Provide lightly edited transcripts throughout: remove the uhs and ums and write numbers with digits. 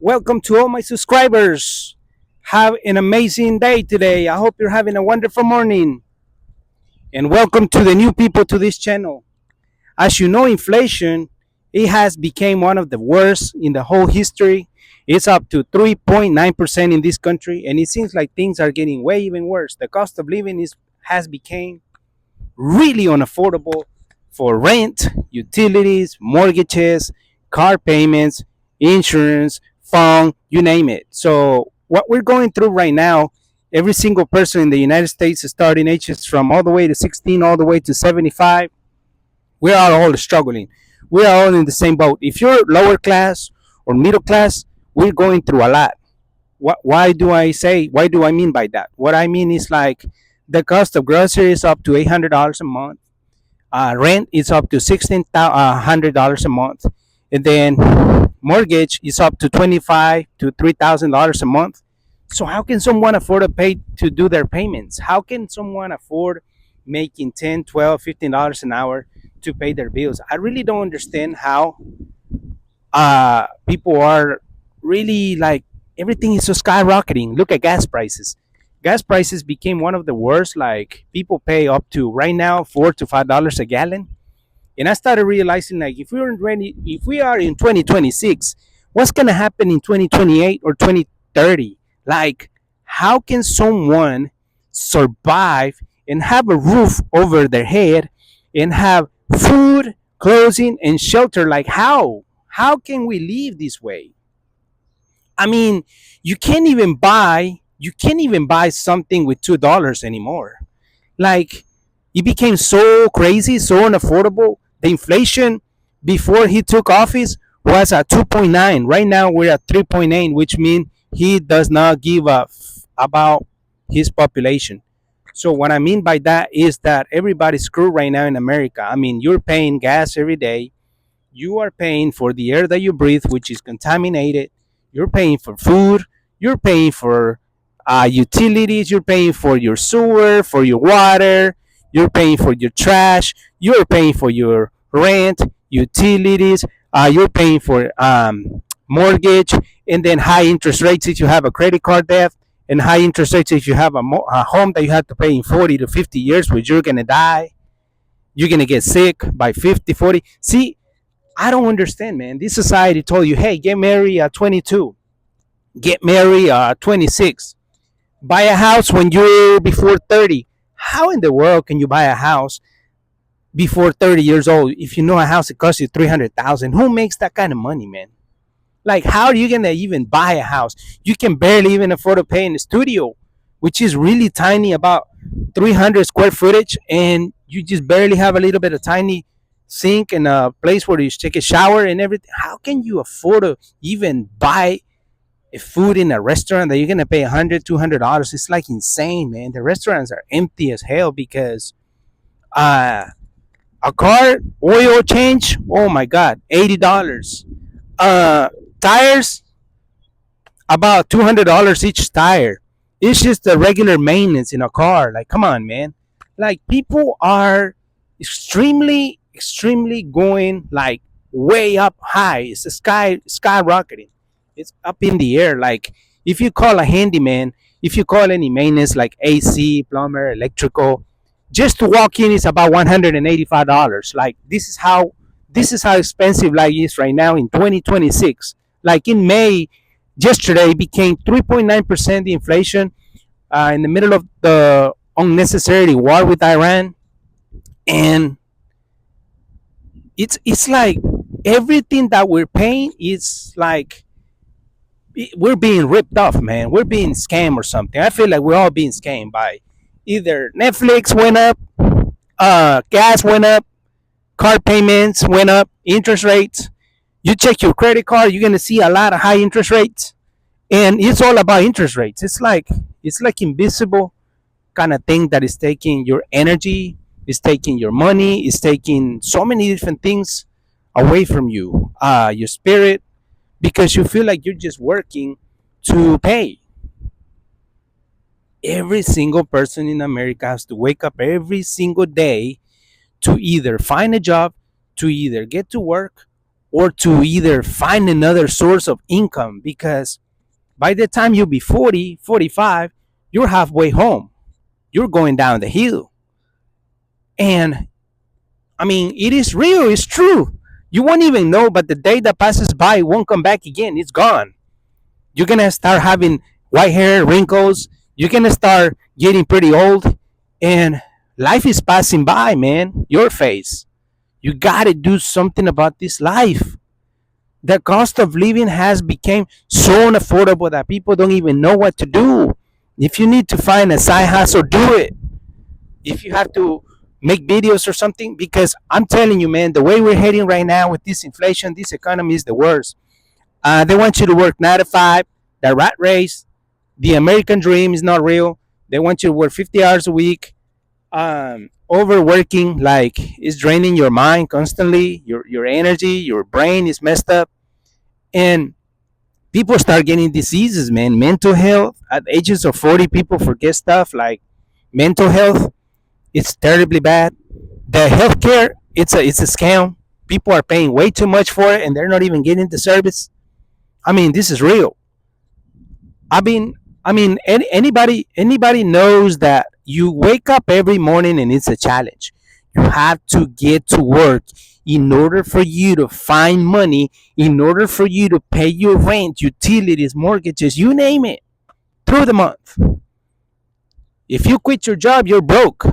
Welcome to all my subscribers. Have an amazing day today. I hope you're having a wonderful morning. And welcome to the new people to this channel. As you know, inflation it has become one of the worst in the whole history. It's up to 3.9% in this country, and it seems like things are getting way even worse. The cost of living is has become really unaffordable for rent, utilities, mortgages, car payments, insurance, phone, you name it. So, what we're going through right now, every single person in the United States, starting ages from all the way to 16, all the way to 75, we are all struggling. We are all in the same boat. If you're lower class or middle class, we're going through a lot. Why do I mean by that? What I mean is like the cost of groceries up to $800 a month. Rent is up to $1,600 a month, and then mortgage is up to $25 to $3,000 a month. So how can someone afford to pay to do their payments? How can someone afford making 10, 12, $15 an hour to pay their bills? I really don't understand how people are really like everything is so skyrocketing. Look at gas prices. Gas prices became one of the worst. Like people pay up to right now $4 to $5 a gallon. And I started realizing like if we are in 2026, what's gonna happen in 2028 or 2030? Like how can someone survive and have a roof over their head and have food, clothing, and shelter? Like how? How can we live this way? I mean, you can't even buy something with $2 anymore. Like it became so crazy, so unaffordable. The inflation before he took office was at 2.9. Right now we're at 3.8, which means he does not give a about his population. So what I mean by that is that everybody's screwed right now in America. I mean, you're paying gas every day. You are paying for the air that you breathe, which is contaminated. You're paying for food. You're paying for utilities. You're paying for your sewer, for your water. You're paying for your trash. You're paying for your rent, utilities. You're paying for mortgage, and then high interest rates if you have a credit card debt, and high interest rates if you have a home that you have to pay in 40 to 50 years, which you're gonna die. You're gonna get sick by 50, 40. See, I don't understand, man. This society told you, hey, get married at 22, get married at 26, buy a house when you're before 30. How in the world can you buy a house before 30 years old if you know a house that costs you 300,000? Who makes that kind of money, man? Like, how are you gonna even buy a house? You can barely even afford to pay in a studio, which is really tiny, about 300 square footage, and you just barely have a little bit of tiny sink and a place where you take a shower and everything. How can you afford to even buy a food in a restaurant that you're gonna pay 100, $200? It's like insane, man. The restaurants are empty as hell because uh, a car oil change, oh my god, $80. Uh, Tires, about $200 each tire. It's just the regular maintenance in a car. Like, come on, man. Like, people are extremely going like way up high. It's a skyrocketing. It's up in the air. Like, if you call a handyman, if you call any maintenance like AC, plumber, electrical, just to walk in is about $185. Like, this is how expensive life is right now in 2026. Like in May, yesterday became 3.9% the inflation in the middle of the unnecessary war with Iran, and it's like everything that we're paying is like we're being ripped off, man. We're being scammed or something. I feel like we're all being scammed by either Netflix went up, gas went up, car payments went up, interest rates. You check your credit card, you're gonna see a lot of high interest rates, and it's all about interest rates. It's like invisible kind of thing that is taking your energy, is taking your money, is taking so many different things away from you, your spirit, because you feel like you're just working to pay. Every single person in America has to wake up every single day to either find a job, to either get to work, or to either find another source of income, because by the time you be 40, 45, you're halfway home. You're going down the hill. And I mean, it is real, it's true. You won't even know, but the day that passes by won't come back again. It's gone. You're gonna start having white hair, wrinkles. You're gonna start getting pretty old, and life is passing by, man. Your face. You gotta do something about this life. The cost of living has become so unaffordable that people don't even know what to do. If you need to find a side hustle, do it. If you have to make videos or something, because I'm telling you, man, the way we're heading right now with this inflation, this economy is the worst. They want you to work 9 to 5, the rat race, the American dream is not real. They want you to work 50 hours a week. Overworking, like, is draining your mind constantly, your energy, your brain is messed up. And people start getting diseases, man. Mental health at ages of 40, people forget stuff like mental health. It's terribly bad. The healthcare, it's a scam. People are paying way too much for it, and they're not even getting the service. I mean, this is real. I mean, anybody knows that you wake up every morning and it's a challenge. You have to get to work in order for you to find money, in order for you to pay your rent, utilities, mortgages, you name it, through the month. If you quit your job, you're broke.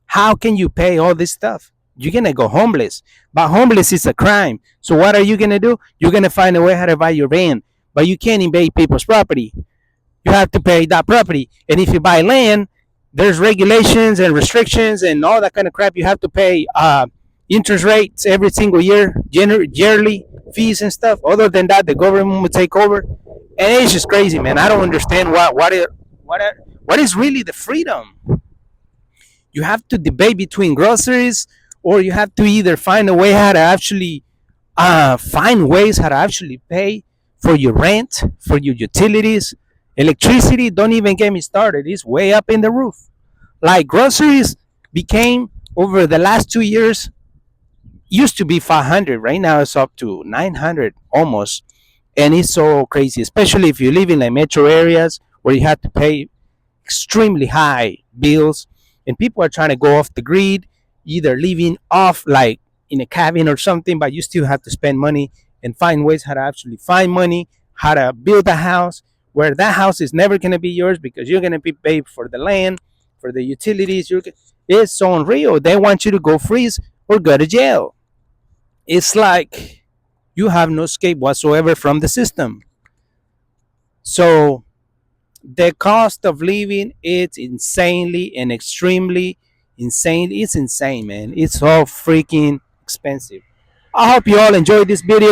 How can you pay all this stuff? You're gonna go homeless. But homeless is a crime. So what are you gonna do? You're gonna find a way how to buy your van. But you can't invade people's property. You have to pay that property. And if you buy land, there's regulations and restrictions and all that kind of crap. You have to pay interest rates every single year, yearly fees and stuff. Other than that, the government will take over, and it's just crazy, man. I don't understand what is really the freedom. You have to debate between groceries, or you have to either find a way how to actually find ways how to actually pay for your rent, for your utilities. Electricity, don't even get me started. It's way up in the roof. Like groceries became, over the last 2 years, used to be 500. Right now it's up to 900 almost. And it's so crazy, especially if you live in like metro areas where you have to pay extremely high bills, and people are trying to go off the grid, either living off like in a cabin or something, but you still have to spend money and find ways how to actually find money, how to build a house where that house is never going to be yours because you're going to be paid for the land, for the utilities. It's so unreal. They want you to go freeze or go to jail. It's like you have no escape whatsoever from the system. So the cost of living, it's insanely and extremely insane. It's insane, man. It's so freaking expensive. I hope you all enjoyed this video.